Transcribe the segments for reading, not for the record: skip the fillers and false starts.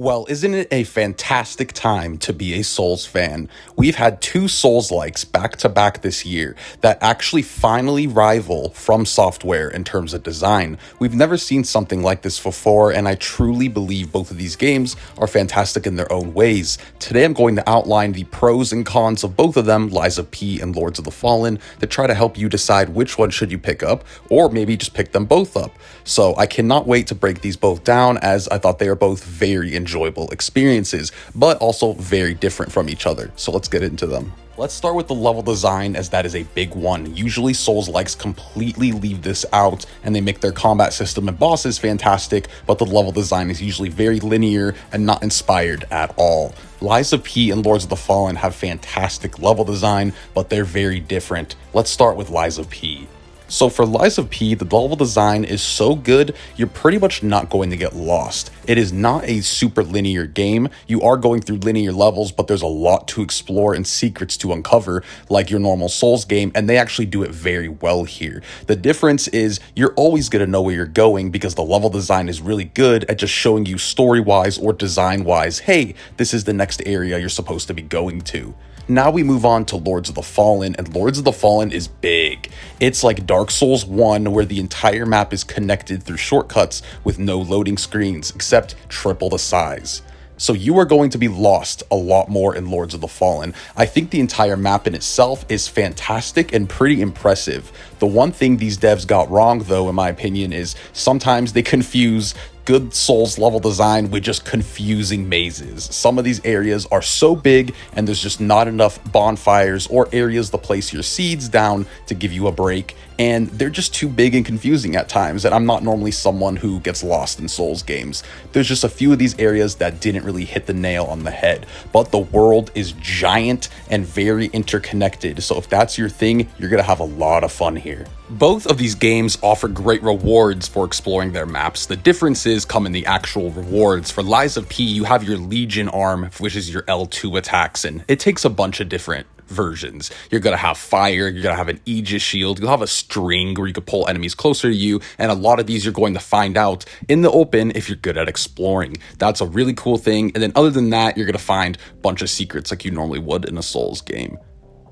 Well, isn't it a fantastic time to be a Souls fan? We've had two Souls-likes back to back this year that actually finally rival From Software in terms of design. We've never seen something like this before, and I truly believe both of these games are fantastic in their own ways. Today I'm going to outline the pros and cons of both of them, Lies of P and Lords of the Fallen, to try to help you decide which one should you pick up, or maybe just pick them both up. So I cannot wait to break these both down, as I thought they are both very enjoyable experiences, but also very different from each other. So let's get into them. Let's start with the level design, as that is a big one. Usually Souls-likes completely leave this out, and they make their combat system and bosses fantastic, but the level design is usually very linear and not inspired at all. Lies of P and Lords of the Fallen have fantastic level design, but they're very different. Let's start with Lies of P. So for Lies of P, the level design is so good, you're pretty much not going to get lost. It is not a super linear game. You are going through linear levels, but there's a lot to explore and secrets to uncover, like your normal Souls game, and they actually do it very well here. The difference is you're always going to know where you're going because the level design is really good at just showing you story-wise or design-wise, hey, this is the next area you're supposed to be going to. Now we move on to Lords of the Fallen, and Lords of the Fallen is big. It's like Dark Souls 1, where the entire map is connected through shortcuts with no loading screens, except triple the size. So you are going to be lost a lot more in Lords of the Fallen. I think the entire map in itself is fantastic and pretty impressive. The one thing these devs got wrong, though, in my opinion, is sometimes they confuse good Souls level design with just confusing mazes. Some of these areas are so big and there's just not enough bonfires or areas to place your seeds down to give you a break, and they're just too big and confusing at times, and I'm not normally someone who gets lost in Souls games. There's just a few of these areas that didn't really hit the nail on the head, but the world is giant and very interconnected, so if that's your thing, you're gonna have a lot of fun here. Both of these games offer great rewards for exploring their maps. The differences come in the actual rewards. For Lies of P, you have your Legion arm, which is your L2 attacks, and it takes a bunch of different versions. You're gonna have fire, you're gonna have an Aegis shield, you'll have a string where you could pull enemies closer to you, and a lot of these you're going to find out in the open if you're good at exploring. That's a really cool thing, and then other than that, you're gonna find a bunch of secrets like you normally would in a Souls game.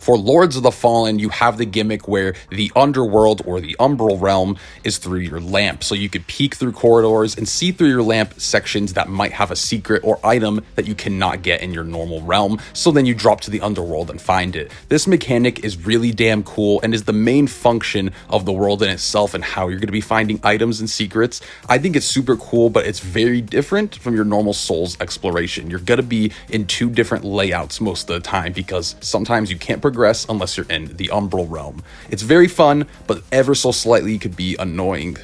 For Lords of the Fallen, you have the gimmick where the underworld or the umbral realm is through your lamp. So you could peek through corridors and see through your lamp sections that might have a secret or item that you cannot get in your normal realm. So then you drop to the underworld and find it. This mechanic is really damn cool and is the main function of the world in itself and how you're going to be finding items and secrets. I think it's super cool, but it's very different from your normal Souls exploration. You're going to be in two different layouts most of the time because sometimes you can't progress unless you're in the umbral realm. It's very fun, but ever so slightly could be annoying.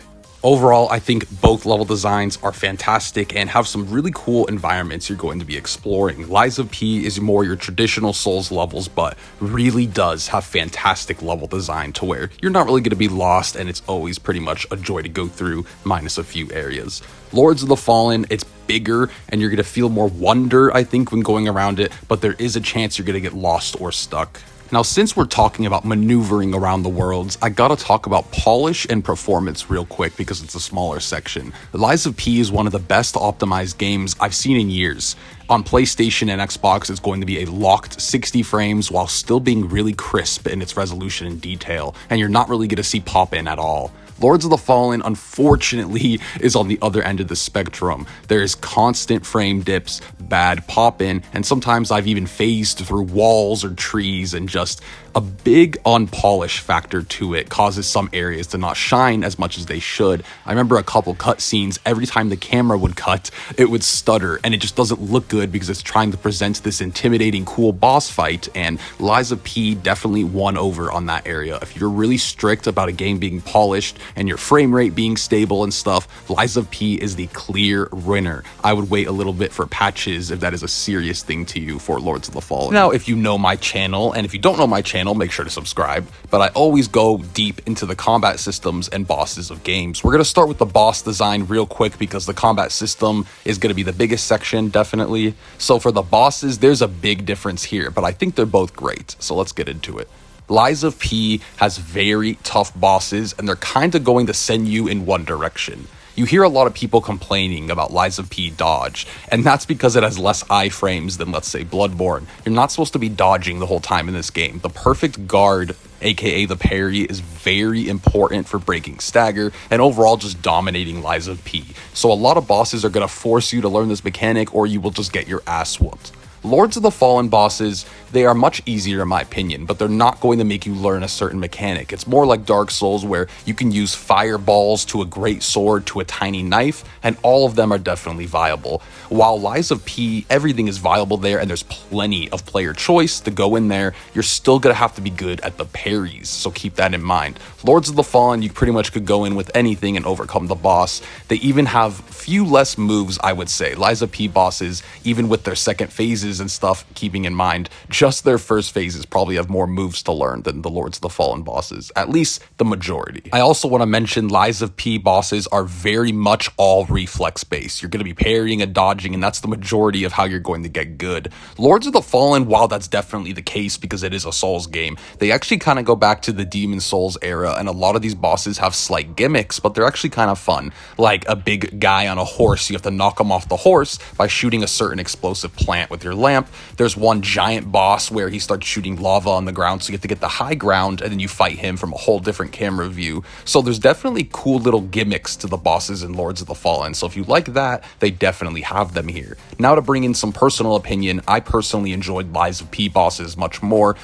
Overall, I think both level designs are fantastic and have some really cool environments you're going to be exploring. Lies of P is more your traditional Souls levels, but really does have fantastic level design to where you're not really going to be lost, and it's always pretty much a joy to go through, minus a few areas. Lords of the Fallen, it's bigger and you're going to feel more wonder, I think, when going around it, but there is a chance you're going to get lost or stuck. Now, since we're talking about maneuvering around the worlds, I gotta talk about polish and performance real quick because it's a smaller section. Lies of P is one of the best optimized games I've seen in years. On PlayStation and Xbox, it's going to be a locked 60 frames while still being really crisp in its resolution and detail, and you're not really gonna see pop-in at all. Lords of the Fallen, unfortunately, is on the other end of the spectrum. There is constant frame dips, bad pop-in, and sometimes I've even phased through walls or trees, and just a big unpolished factor to it causes some areas to not shine as much as they should. I remember a couple cutscenes, every time the camera would cut, it would stutter, and it just doesn't look good because it's trying to present this intimidating, cool boss fight, and Lies of P definitely won over on that area. If you're really strict about a game being polished and your frame rate being stable and stuff, Lies of P is the clear winner. I would wait a little bit for patches if that is a serious thing to you for Lords of the Fallen. Now, if you know my channel, and if you don't know my channel, make sure to subscribe, but I always go deep into the combat systems and bosses of games. We're going to start with the boss design real quick because the combat system is going to be the biggest section, definitely. So for the bosses, there's a big difference here, but I think they're both great, so let's get into it. Lies of P has very tough bosses, and they're kind of going to send you in one direction. You hear a lot of people complaining about Lies of P dodge, and that's because it has less iframes than, let's say, Bloodborne. You're not supposed to be dodging the whole time in this game. The perfect guard, aka the parry, is very important for breaking stagger and overall just dominating Lies of P. So a lot of bosses are going to force you to learn this mechanic, or you will just get your ass whooped. Lords of the Fallen bosses, they are much easier in my opinion, but they're not going to make you learn a certain mechanic. It's more like Dark Souls, where you can use fireballs to a great sword to a tiny knife, and all of them are definitely viable. While Lies of P, everything is viable there, and there's plenty of player choice to go in there, you're still going to have to be good at the parries, so keep that in mind. Lords of the Fallen, you pretty much could go in with anything and overcome the boss. They even have few less moves, I would say. Lies of P bosses, even with their second phases and stuff, keeping in mind, just their first phases probably have more moves to learn than the Lords of the Fallen bosses, at least the majority. I also want to mention Lies of P bosses are very much all reflex based. You're going to be parrying and dodging, and that's the majority of how you're going to get good. Lords of the Fallen, while that's definitely the case because it is a Souls game, they actually kind of go back to the Demon Souls era, and a lot of these bosses have slight gimmicks, but they're actually kind of fun. Like a big guy on a horse, you have to knock him off the horse by shooting a certain explosive plant with your lamp. There's one giant boss where he starts shooting lava on the ground, so you have to get the high ground and then you fight him from a whole different camera view. So there's definitely cool little gimmicks to the bosses in Lords of the Fallen, so if you like that, they definitely have them here. Now to bring in some personal opinion, I personally enjoyed Lies of P bosses much more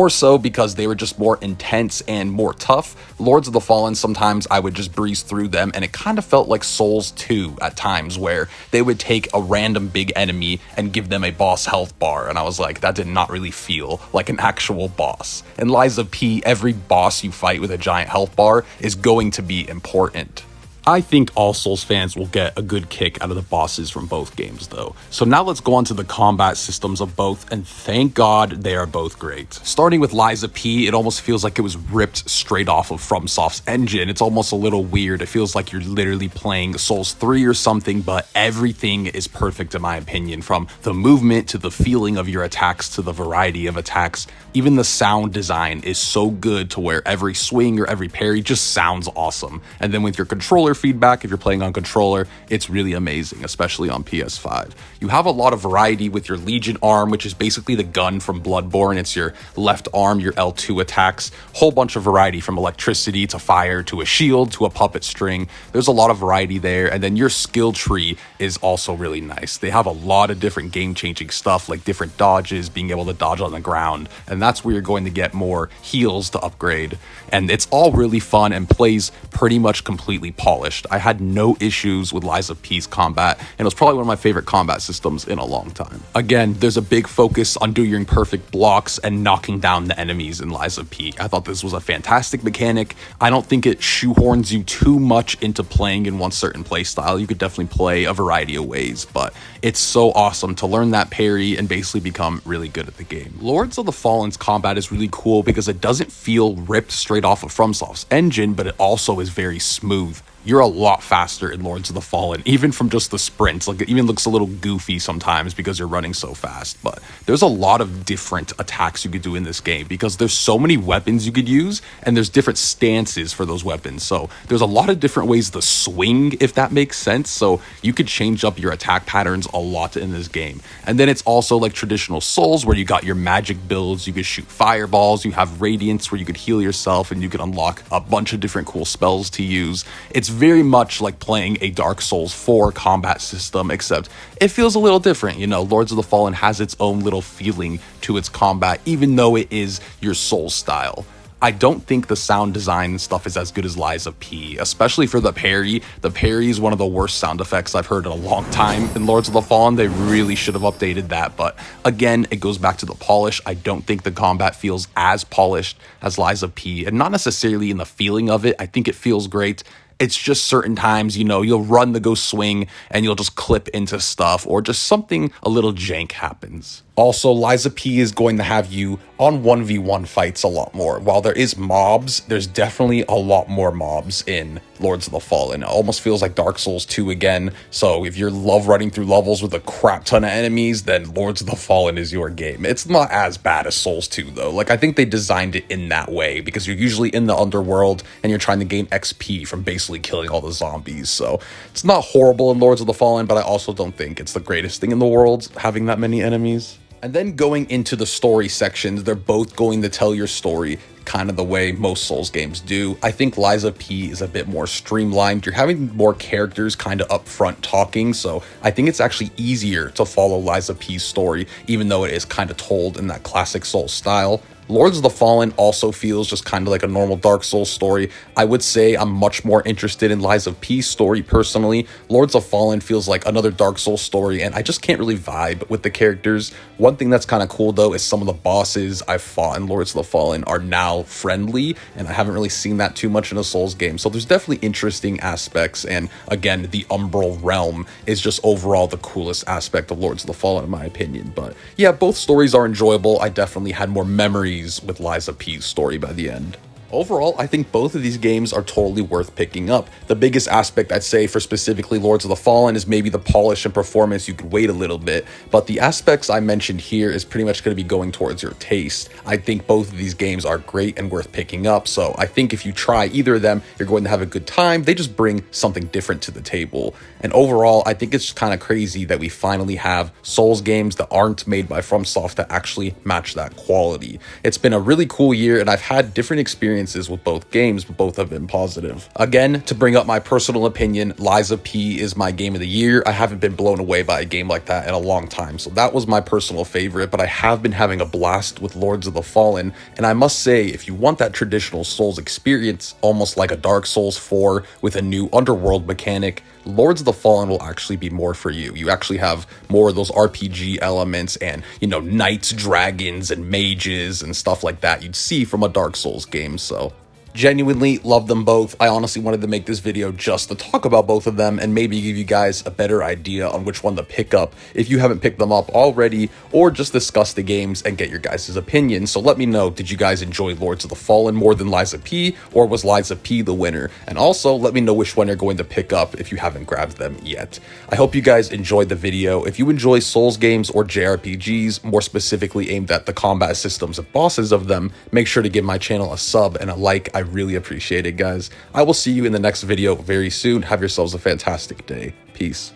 so because they were just more intense and more tough. Lords of the Fallen, sometimes I would just breeze through them, and it kind of felt like Souls 2 at times, where they would take a random big enemy and give them a boss health bar, and I was like, that did not really feel like an actual boss. In Lies of P, every boss you fight with a giant health bar is going to be important. I think all Souls fans will get a good kick out of the bosses from both games though. So now let's go on to the combat systems of both, and thank God they are both great. Starting with Lies of P, it almost feels like it was ripped straight off of FromSoft's engine. It's almost a little weird. It feels like you're literally playing Souls 3 or something, but everything is perfect in my opinion, from the movement to the feeling of your attacks to the variety of attacks. Even the sound design is so good to where every swing or every parry just sounds awesome. And then with your controller feedback, if you're playing on controller, it's really amazing, especially on PS5. You have a lot of variety with your Legion arm, which is basically the gun from Bloodborne. It's your left arm, your L2 attacks, whole bunch of variety from electricity to fire to a shield to a puppet string. There's a lot of variety there. And then your skill tree is also really nice. They have a lot of different game-changing stuff, like different dodges, being able to dodge on the ground, and that's where you're going to get more heals to upgrade. And it's all really fun and plays pretty much completely polished. I had no issues with Lies of P's combat, and it was probably one of my favorite combat systems in a long time. Again, there's a big focus on doing perfect blocks and knocking down the enemies in Lies of P. I thought this was a fantastic mechanic. I don't think it shoehorns you too much into playing in one certain playstyle. You could definitely play a variety of ways, but it's so awesome to learn that parry and basically become really good at the game. Lords of the Fallen's combat is really cool because it doesn't feel ripped straight off of FromSoft's engine, but it also is very smooth. You're a lot faster in Lords of the Fallen, even from just the sprints. Like, it even looks a little goofy sometimes because you're running so fast, but there's a lot of different attacks you could do in this game because there's so many weapons you could use, and there's different stances for those weapons. So there's a lot of different ways to swing, if that makes sense. So you could change up your attack patterns a lot in this game. And then it's also like traditional Souls, where you got your magic builds. You could shoot fireballs, you have radiance where you could heal yourself, and you could unlock a bunch of different cool spells to use. It's very much like playing a Dark Souls 4 combat system, except it feels a little different. You know, Lords of the Fallen has its own little feeling to its combat, even though it is your Souls style. I don't think the sound design and stuff is as good as Lies of P, especially for the parry. The parry is one of the worst sound effects I've heard in a long time in Lords of the Fallen. They really should have updated that, but again, it goes back to the polish. I don't think the combat feels as polished as Lies of P, and not necessarily in the feeling of it. I think it feels great. It's just certain times, you know, you'll run the go swing and you'll just clip into stuff, or just something a little jank happens. Also, Lies of P is going to have you on 1v1 fights a lot more. While there is mobs, there's definitely a lot more mobs in Lords of the Fallen. It almost feels like Dark Souls 2 again. So if you love running through levels with a crap ton of enemies, then Lords of the Fallen is your game. It's not as bad as Souls 2 though. Like, I think they designed it in that way because you're usually in the underworld and you're trying to gain XP from basically killing all the zombies. So it's not horrible in Lords of the Fallen, but I also don't think it's the greatest thing in the world having that many enemies. And then going into the story sections, they're both going to tell your story kind of the way most Souls games do. I think Lies of P is a bit more streamlined. You're having more characters kind of up front talking, so I think it's actually easier to follow Lies of P's story, even though it is kind of told in that classic Souls style. Lords of the Fallen also feels just kind of like a normal Dark Souls story. I would say I'm much more interested in Lies of P's story personally. Lords of Fallen feels like another Dark Souls story, and I just can't really vibe with the characters. One thing that's kind of cool though is some of the bosses I've fought in Lords of the Fallen are now friendly, and I haven't really seen that too much in a Souls game. So there's definitely interesting aspects, and again, the Umbral Realm is just overall the coolest aspect of Lords of the Fallen in my opinion. But yeah, both stories are enjoyable. I definitely had more memories with Lies of P's story by the end. Overall, I think both of these games are totally worth picking up. The biggest aspect I'd say for specifically Lords of the Fallen is maybe the polish and performance. You could wait a little bit, but the aspects I mentioned here is pretty much going to be going towards your taste. I think both of these games are great and worth picking up, so I think if you try either of them, you're going to have a good time. They just bring something different to the table. And overall, I think it's kind of crazy that we finally have Souls games that aren't made by FromSoft that actually match that quality. It's been a really cool year, and I've had different experiences with both games, but both have been positive. Again, to bring up my personal opinion, Lies of P is my game of the year. I haven't been blown away by a game like that in a long time, so that was my personal favorite, but I have been having a blast with Lords of the Fallen, and I must say, if you want that traditional Souls experience, almost like a Dark Souls 4 with a new underworld mechanic, Lords of the Fallen will actually be more for you. You actually have more of those RPG elements and, you know, knights, dragons, and mages and stuff like that you'd see from a Dark Souls game, so genuinely love them both. I honestly wanted to make this video just to talk about both of them and maybe give you guys a better idea on which one to pick up if you haven't picked them up already, or just discuss the games and get your guys' opinion. So let me know, did you guys enjoy Lords of the Fallen more than Lies of P, or was Lies of P the winner? And also let me know which one you're going to pick up if you haven't grabbed them yet. I hope you guys enjoyed the video. If you enjoy Souls games or JRPGs, more specifically aimed at the combat systems and bosses of them, make sure to give my channel a sub and a like. I really appreciate it, guys. I will see you in the next video very soon. Have yourselves a fantastic day. Peace.